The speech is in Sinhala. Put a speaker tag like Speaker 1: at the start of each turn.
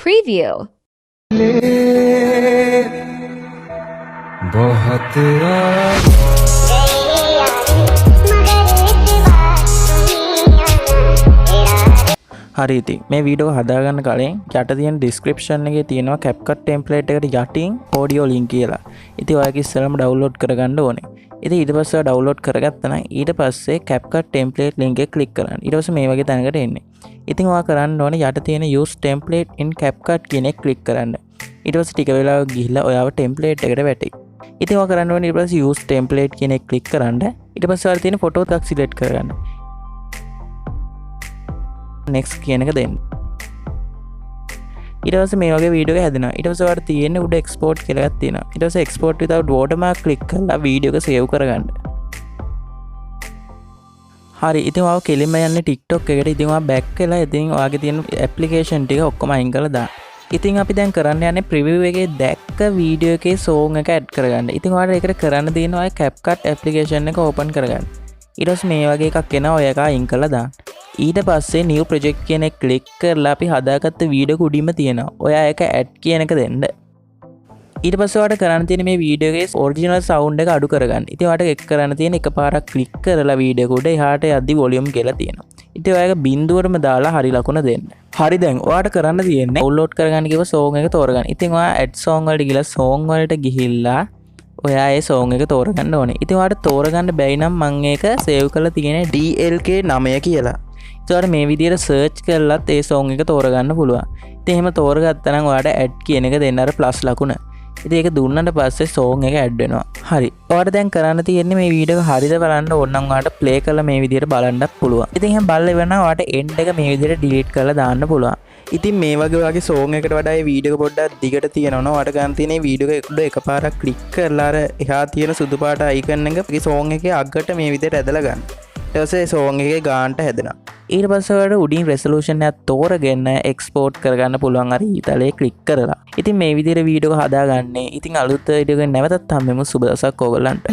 Speaker 1: Preview.
Speaker 2: හරි ඉතින් මේ වීඩියෝ හදාගන්න කලින් යට තියෙන description එකේ තියෙනවා CapCut template එකට යටින් audio link කියලා. ඉතින් ඔයාලා ඉස්සෙල්ලාම download කරගන්න ඕනේ. ඉතින් ඊට පස්සේ download කරගත්තා නම් ඊට පස්සේ CapCut template link එක click කරන්න. ඊට පස්සේ මේ වගේ තැනකට එන්නේ. ඉතින් ඔයා කරන්න ඕනේ යට තියෙන use template in CapCut කියන එක click කරන්න. ඊට පස්සේ ටික වෙලාවක් ගිහිල්ලා ඔයාව template එකට වැටෙයි. ඉතින් ඔයා කරන්න ඕනේ ඊට පස්සේ use template කියන එක click කරන්න. ඊට පස්සේ ඔයාලා තියෙන photo එකක් select කරගන්න. next කියන එක දෙන්න. ඊට පස්සේ මේ වගේ වීඩියෝ එකක් හැදෙනවා. ඊට පස්සේ ඔයාලට තියෙන්නේ උඩ export කියලා එකක් තියෙනවා. ඊට පස්සේ export without watermark click කරලා වීඩියෝ එක save කරගන්න. හරි ඉතින් ඔයාව කෙලින්ම යන්නේ TikTok එකට. ඉතින් ඔයා back වෙලා ඉතින් ඔයාගේ තියෙන application ටික ඔක්කොම අයින් කරලා දාන්න. ඉතින් අපි දැන් කරන්න යන්නේ preview එකේ දැක්ක වීඩියෝ එකේ song එක add කරගන්න. ඉතින් ඔයාලට ඒකට කරන්න තියෙනවා ඔය CapCut application එක open කරගන්න. ඊට පස්සේ මේ වගේ එකක් එනවා ඔය එක අයින් කරලා දාන්න. ඊට පස්සේ new project කියන එක ක්ලික් කරලා අපි හදාගත්ත වීඩියෝ කුඩින්ම තියෙනවා. ඔයා ඒක add කියන එක දෙන්න. ඊට පස්සේ ඔයාලට කරන්න තියෙන මේ වීඩියෝ එකේ original sound එක අඩු කරගන්න. ඉතින් ඔයාලට ඒක කරන්න තියෙන එකපාරක් ක්ලික් කරලා වීඩියෝ කුඩ එහාට යද්දි volume කියලා තියෙනවා. ඉතින් ඔයාලට බිඳුවටම දාලා හරි ලකුණ දෙන්න. හරි දැන් ඔයාලට කරන්න තියෙන්නේ download කරගන්න කිව්ව song එක තෝරගන්න. ඉතින් ඔයා add song වලට ගිහලා song වලට ගිහිල්ලා ඔයා ඒ song එක තෝරගන්න ඕනේ. ඉතින් ඔයාලට තෝරගන්න බැයි නම් මම ඒක save කරලා තියෙන්නේ DLK 9 කියලා. ඒකට මේ විදිහට search කරලත් ඒ song එක තෝරගන්න පුළුවන්. ඉතින් එහෙම තෝරගත්තා නම් ඔයාලට add කියන එක දෙන්න අර plus ලකුණ. ඉතින් ඒක දුන්නාට පස්සේ song එක add වෙනවා. හරි. ඔයාලට දැන් කරන්න තියෙන්නේ මේ වීඩියෝ එක හරියද බලන්න ඕන නම් ඔයාලට play කරලා මේ විදිහට බලන්නත් පුළුවන්. ඉතින් එහෙම බලලා ඉවර නම් ඔයාලට end එක මේ විදිහට delete කරලා දාන්න පුළුවන්. ඉතින් මේ වගේ song එකකට වඩා මේ වීඩියෝ එක පොඩ්ඩක් දිගට තියෙනවා. ඔයාලට ගන්න තියෙන මේ වීඩියෝ එක උඩ එකපාරක් click කරලා අර එහා තියෙන සුදු පාට icon එක මේ song එකේ අගට මේ විදිහට ඇදලා ගන්න. ඊට පස්සේ song එකේ ගානට හැදෙනවා. ඊට පස්සේ ඔයාලට උඩින් resolution එක තෝරගෙන export කරගන්න පුළුවන් අර ඊතලයේ click කරලා. ඉතින් මේ විදිහට වීඩියෝ එක හදාගන්නේ. ඉතින් අලුත් වීඩියෝ එකකින් නැවතත් හම්බෙමු. සුබ දවසක් ඕගොල්ලන්ට.